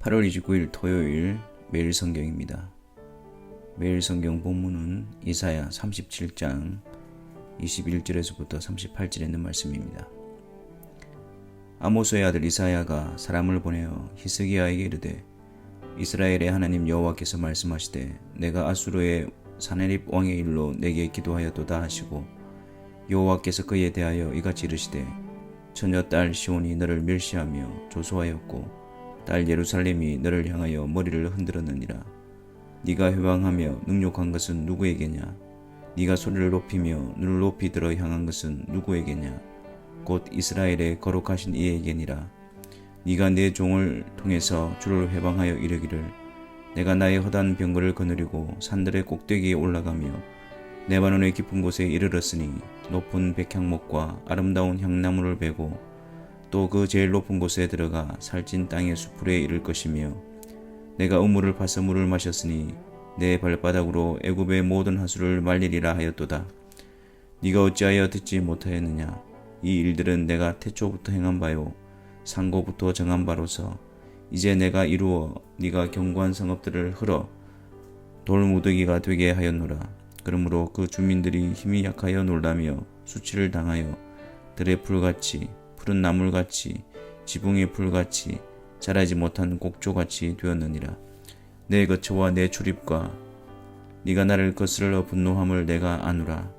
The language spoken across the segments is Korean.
8월 29일 토요일 매일 성경입니다. 매일 성경 본문은 이사야 37장 21절에서부터 38절에 있는 말씀입니다. 아모스의 아들 이사야가 사람을 보내어 히스기야에게 이르되 이스라엘의 하나님 여호와께서 말씀하시되 내가 아수르의 사네립 왕의 일로 내게 기도하였도다 하시고 여호와께서 그에 대하여 이같이 이르시되 처녀 딸 시온이 너를 멸시하며 조소하였고 딸 예루살렘이 너를 향하여 머리를 흔들었느니라. 네가 회방하며 능욕한 것은 누구에게냐? 네가 소리를 높이며 눈을 높이 들어 향한 것은 누구에게냐? 곧 이스라엘의 거룩하신 이에게니라. 네가 내 종을 통해서 주를 회방하여 이르기를 내가 나의 허다한 병거를 거느리고 산들의 꼭대기에 올라가며 레바논의 깊은 곳에 이르렀으니 높은 백향목과 아름다운 향나무를 베고 또 그 제일 높은 곳에 들어가 살찐 땅의 수풀에 이를 것이며 내가 우물을 파서 물을 마셨으니 내 발바닥으로 애굽의 모든 하수를 말리리라 하였도다. 네가 어찌하여 듣지 못하였느냐? 이 일들은 내가 태초부터 행한 바요 상고부터 정한 바로서 이제 내가 이루어 네가 견고한 성읍들을 흘어 돌무더기가 되게 하였노라. 그러므로 그 주민들이 힘이 약하여 놀라며 수치를 당하여 들의 풀같이 푸른 나물같이 지붕의 풀같이 자라지 못한 곡조같이 되었느니라. 내 거처와 내 출입과 네가 나를 거스르러 분노함을 내가 아노라.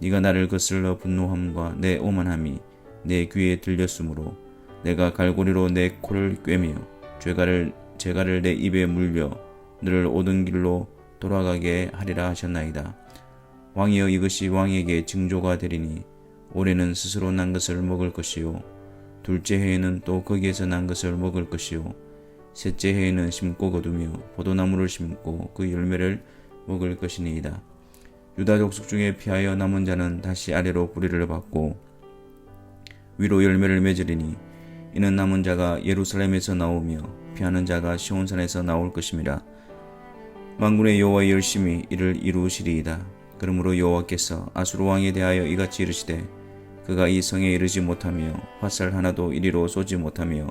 네가 나를 거스르러 분노함과 내 오만함이 내 귀에 들렸으므로 내가 갈고리로 내 코를 꿰며 죄가를 내 입에 물려 너를 옳은 길로 돌아가게 하리라 하셨나이다. 왕이여 이것이 왕에게 징조가 되리니 올해는 스스로 난 것을 먹을 것이요 둘째 해에는 또 거기에서 난 것을 먹을 것이요 셋째 해에는 심고 거두며 포도나무를 심고 그 열매를 먹을 것이니이다. 유다 족속 중에 피하여 남은 자는 다시 아래로 뿌리를 받고 위로 열매를 맺으리니 이는 남은 자가 예루살렘에서 나오며 피하는 자가 시온산에서 나올 것임이라. 만군의 여호와의 열심히 이를 이루시리이다. 그러므로 여호와께서 아수르 왕에 대하여 이같이 이르시되 그가 이 성에 이르지 못하며 화살 하나도 이리로 쏘지 못하며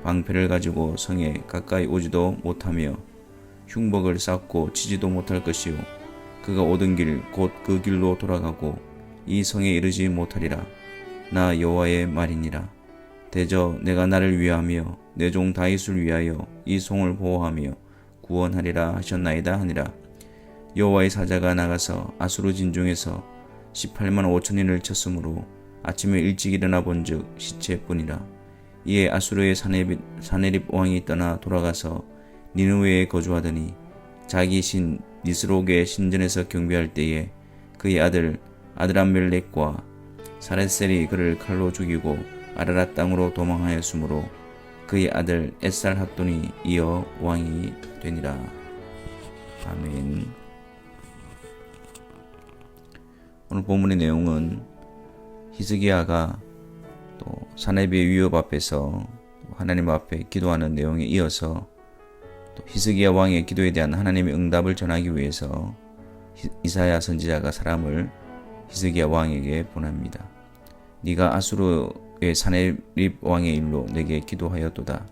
방패를 가지고 성에 가까이 오지도 못하며 흉복을 쌓고 치지도 못할 것이요 그가 오던 길 곧 그 길로 돌아가고 이 성에 이르지 못하리라. 나 여호와의 말이니라. 대저 내가 나를 위하며 내 종 다윗을 위하여 이 성을 보호하며 구원하리라 하셨나이다 하니라. 여호와의 사자가 나가서 아수르 진중에서 18만 5천인을 쳤으므로 아침에 일찍 일어나 본즉 시체뿐이라. 이에 아수르의 사네립 왕이 떠나 돌아가서 니느웨에 거주하더니 자기 신 니스록의 신전에서 경배할 때에 그의 아들 아드람멜렉과 사레셀이 그를 칼로 죽이고 아라랏 땅으로 도망하였으므로 그의 아들 에살핫돈이 이어 왕이 되니라. 아멘. 오늘 본문의 내용은 히스기야가 또 사네비의 위협 앞에서 하나님 앞에 기도하는 내용에 이어서 또 히스기야 왕의 기도에 대한 하나님의 응답을 전하기 위해서 이사야 선지자가 사람을 히스기야 왕에게 보냅니다. 네가 아수르의 사네립 왕의 일로 내게 기도하였도다.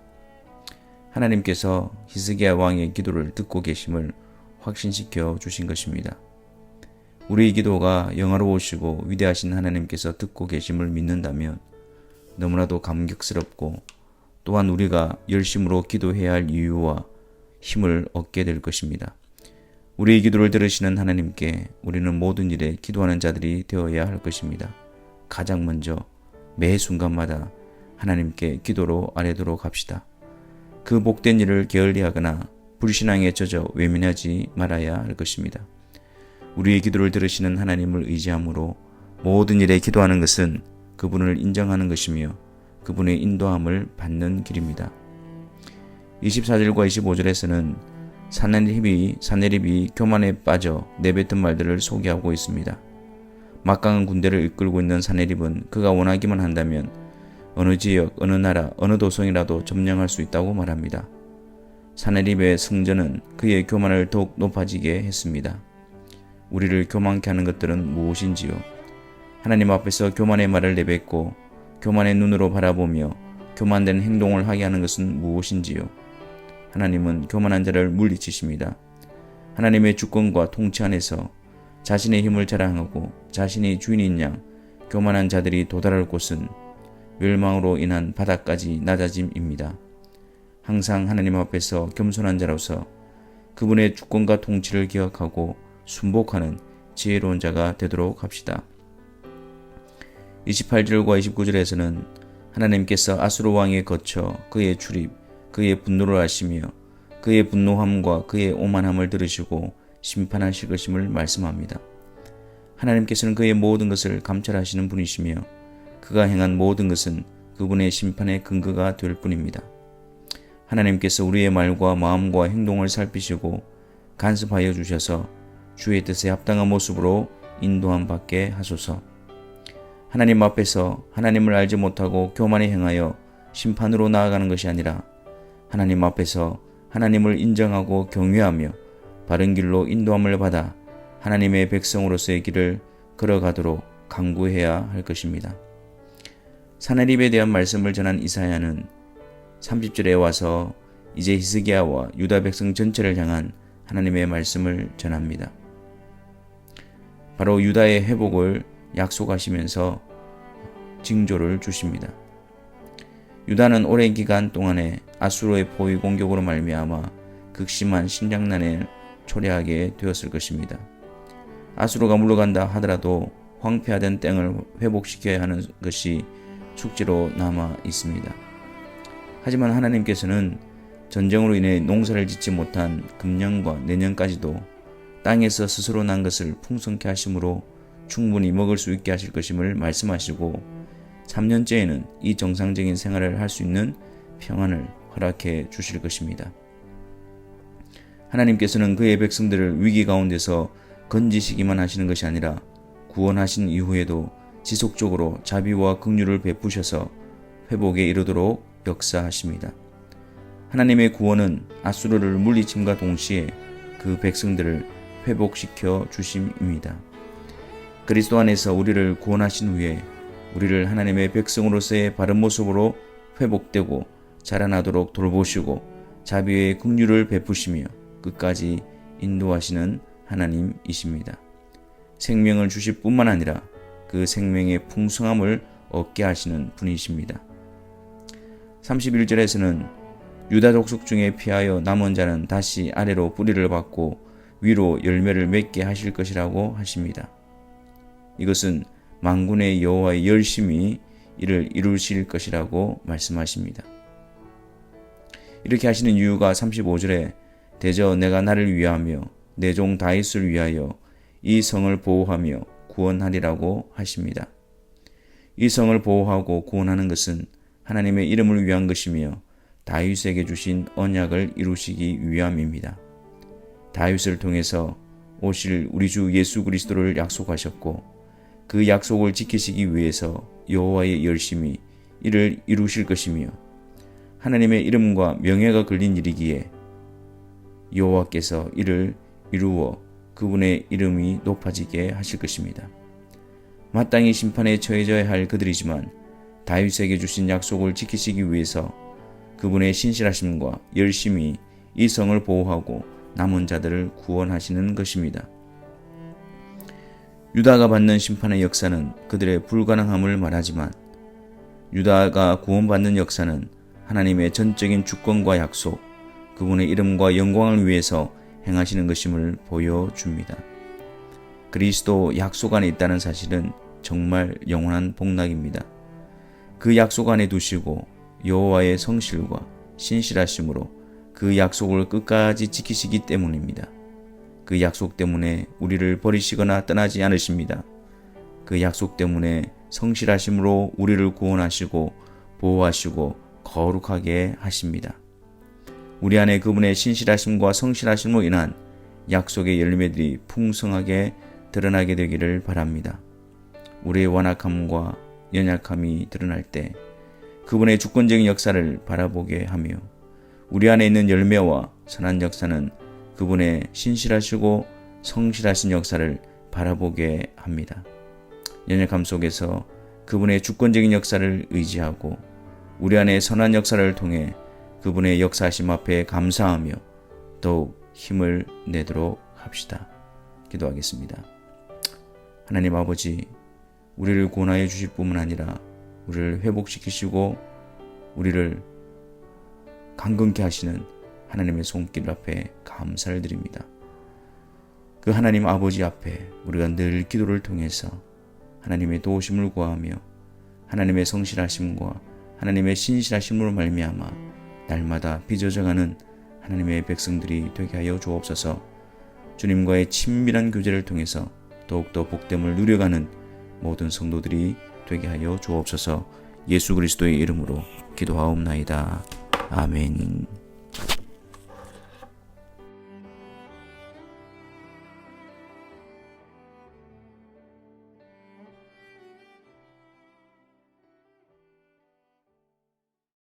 하나님께서 히스기야 왕의 기도를 듣고 계심을 확신시켜 주신 것입니다. 우리의 기도가 영화로우시고 위대하신 하나님께서 듣고 계심을 믿는다면 너무나도 감격스럽고 또한 우리가 열심으로 기도해야 할 이유와 힘을 얻게 될 것입니다. 우리의 기도를 들으시는 하나님께 우리는 모든 일에 기도하는 자들이 되어야 할 것입니다. 가장 먼저 매 순간마다 하나님께 기도로 아뢰도록 합시다. 그 복된 일을 게을리하거나 불신앙에 젖어 외면하지 말아야 할 것입니다. 우리의 기도를 들으시는 하나님을 의지함으로 모든 일에 기도하는 것은 그분을 인정하는 것이며 그분의 인도함을 받는 길입니다. 24절과 25절에서는 사네립이 교만에 빠져 내뱉은 말들을 소개하고 있습니다. 막강한 군대를 이끌고 있는 사네립은 그가 원하기만 한다면 어느 지역, 어느 나라, 어느 도성이라도 점령할 수 있다고 말합니다. 사네립의 승전은 그의 교만을 더욱 높아지게 했습니다. 우리를 교만케 하는 것들은 무엇인지요? 하나님 앞에서 교만의 말을 내뱉고 교만의 눈으로 바라보며 교만된 행동을 하게 하는 것은 무엇인지요? 하나님은 교만한 자를 물리치십니다. 하나님의 주권과 통치 안에서 자신의 힘을 자랑하고 자신이 주인인 양 교만한 자들이 도달할 곳은 멸망으로 인한 바닥까지 낮아짐입니다. 항상 하나님 앞에서 겸손한 자로서 그분의 주권과 통치를 기억하고 순복하는 지혜로운 자가 되도록 합시다. 28절과 29절에서는 하나님께서 아수르 왕에 거쳐 그의 출입, 그의 분노를 아시며 그의 분노함과 그의 오만함을 들으시고 심판하실 것임을 말씀합니다. 하나님께서는 그의 모든 것을 감찰하시는 분이시며 그가 행한 모든 것은 그분의 심판의 근거가 될 뿐입니다. 하나님께서 우리의 말과 마음과 행동을 살피시고 간섭하여 주셔서 주의 뜻에 합당한 모습으로 인도함 받게 하소서. 하나님 앞에서 하나님을 알지 못하고 교만히 행하여 심판으로 나아가는 것이 아니라 하나님 앞에서 하나님을 인정하고 경외하며 바른 길로 인도함을 받아 하나님의 백성으로서의 길을 걸어가도록 강구해야 할 것입니다. 사내립에 대한 말씀을 전한 이사야는 30절에 와서 이제 히스기야와 유다 백성 전체를 향한 하나님의 말씀을 전합니다. 바로 유다의 회복을 약속하시면서 징조를 주십니다. 유다는 오랜 기간 동안에 아수르의 포위 공격으로 말미암아 극심한 신장난을 초래하게 되었을 것입니다. 아수르가 물러간다 하더라도 황폐화된 땅을 회복시켜야 하는 것이 숙제로 남아 있습니다. 하지만 하나님께서는 전쟁으로 인해 농사를 짓지 못한 금년과 내년까지도 땅에서 스스로 난 것을 풍성케 하심으로 충분히 먹을 수 있게 하실 것임을 말씀하시고 3년째에는 이 정상적인 생활을 할 수 있는 평안을 허락해 주실 것입니다. 하나님께서는 그의 백성들을 위기 가운데서 건지시기만 하시는 것이 아니라 구원하신 이후에도 지속적으로 자비와 긍휼을 베푸셔서 회복에 이르도록 역사하십니다. 하나님의 구원은 아수르를 물리침과 동시에 그 백성들을 회복시켜 주심입니다. 그리스도 안에서 우리를 구원하신 후에 우리를 하나님의 백성으로서의 바른 모습으로 회복되고 자라나도록 돌보시고 자비의 긍휼을 베푸시며 끝까지 인도하시는 하나님이십니다. 생명을 주실 뿐만 아니라 그 생명의 풍성함을 얻게 하시는 분이십니다. 31절에서는 유다 족속 중에 피하여 남은 자는 다시 아래로 뿌리를 받고 위로 열매를 맺게 하실 것이라고 하십니다. 이것은 만군의 여호와의 열심히 이를 이루실 것이라고 말씀하십니다. 이렇게 하시는 이유가 35절에 대저 내가 나를 위하며 내 종 다윗을 위하여 이 성을 보호하며 구원하리라고 하십니다. 이 성을 보호하고 구원하는 것은 하나님의 이름을 위한 것이며 다윗에게 주신 언약을 이루시기 위함입니다. 다윗을 통해서 오실 우리 주 예수 그리스도를 약속하셨고 그 약속을 지키시기 위해서 여호와의 열심히 이를 이루실 것이며 하나님의 이름과 명예가 걸린 일이기에 여호와께서 이를 이루어 그분의 이름이 높아지게 하실 것입니다. 마땅히 심판에 처해져야 할 그들이지만 다윗에게 주신 약속을 지키시기 위해서 그분의 신실하심과 열심히 이 성을 보호하고 남은 자들을 구원하시는 것입니다. 유다가 받는 심판의 역사는 그들의 불가능함을 말하지만 유다가 구원받는 역사는 하나님의 전적인 주권과 약속, 그분의 이름과 영광을 위해서 행하시는 것임을 보여줍니다. 그리스도 약속 안에 있다는 사실은 정말 영원한 복락입니다. 그 약속 안에 두시고 여호와의 성실과 신실하심으로 그 약속을 끝까지 지키시기 때문입니다. 그 약속 때문에 우리를 버리시거나 떠나지 않으십니다. 그 약속 때문에 성실하심으로 우리를 구원하시고 보호하시고 거룩하게 하십니다. 우리 안에 그분의 신실하심과 성실하심으로 인한 약속의 열매들이 풍성하게 드러나게 되기를 바랍니다. 우리의 완악함과 연약함이 드러날 때 그분의 주권적인 역사를 바라보게 하며 우리 안에 있는 열매와 선한 역사는 그분의 신실하시고 성실하신 역사를 바라보게 합니다. 연약함 속에서 그분의 주권적인 역사를 의지하고 우리 안에 선한 역사를 통해 그분의 역사하심 앞에 감사하며 더욱 힘을 내도록 합시다. 기도하겠습니다. 하나님 아버지, 우리를 구원하여 주실 뿐만 아니라 우리를 회복시키시고 우리를 강건케 하시는 하나님의 손길 앞에 감사를 드립니다. 그 하나님 아버지 앞에 우리가 늘 기도를 통해서 하나님의 도우심을 구하며 하나님의 성실하심과 하나님의 신실하심으로 말미암아 날마다 빚어져가는 하나님의 백성들이 되게 하여 주옵소서. 주님과의 친밀한 교제를 통해서 더욱더 복됨을 누려가는 모든 성도들이 되게 하여 주옵소서. 예수 그리스도의 이름으로 기도하옵나이다. 아멘.